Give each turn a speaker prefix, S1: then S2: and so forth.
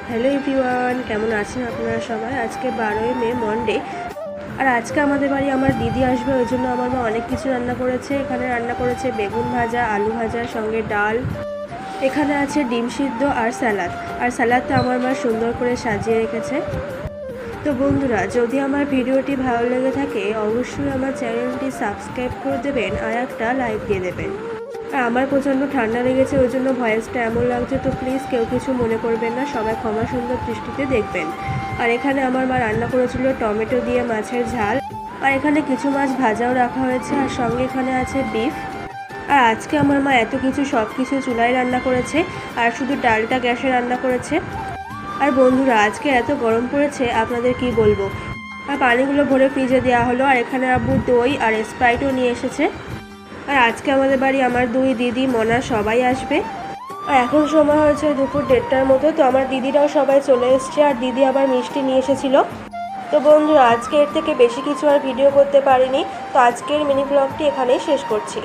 S1: Hello everyone, কেমন আছেন আপনারা সবাই? আজকে 12ই মে মন্ডে। আর আজকে আমাদের বাড়ি আমার দিদি আসবে, ওই জন্য আমার মা অনেক কিছু রান্না করেছে। এখানে রান্না করেছে বেগুন ভাজা, আলু ভাজা, সঙ্গে ডাল। এখানে আছে ডিম সিদ্ধ আর স্যালাড। আর স্যালাডটা আমার মা সুন্দর করে সাজিয়ে রেখেছে। তো বন্ধুরা, যদি আমার ভিডিওটি ভালো লেগে থাকে অবশ্যই আমার চ্যানেলটি সাবস্ক্রাইব করে দেবেন আর একটা লাইক দিয়ে দেবেন। আর আমার প্রচণ্ড ঠান্ডা লেগেছে, ওই জন্য ভয়েসটা এমন লাগছে, তো প্লিজ কেউ কিছু মনে করবেন না, সবাই ক্ষমা সুন্দর দৃষ্টিতে দেখবেন। আর এখানে আমার মা রান্না করেছিল টমেটো দিয়ে মাছের ঝাল। আর এখানে কিছু মাছ ভাজাও রাখা হয়েছে, আর সঙ্গে এখানে আছে বিফ। আর আজকে আমার মা এত কিছু সব কিছু চুলায় রান্না করেছে, আর শুধু ডালটা গ্যাসে রান্না করেছে। আর বন্ধুরা, আজকে এত গরম পড়েছে আপনাদের কি বলবো। আর পানিগুলো ভরে ফ্রিজে দেওয়া হলো। আর এখানে আব্বু দই আর স্প্রাইটও নিয়ে এসেছে। আর আজকে আমাদের বাড়ি আমার দুই দিদি, মনা সবাই আসবে। আর এখন সময় হয়েছে দুপুর 1:30টার মতো, তো আমার দিদিরাও সবাই চলে এসছে। আর দিদি আবার মিষ্টি নিয়ে এসেছিল। তো বন্ধুরা, আজকে এর থেকে বেশি কিছু আর ভিডিও করতে পারিনি, তো আজকের মিনি ব্লগটি এখানেই শেষ করছি।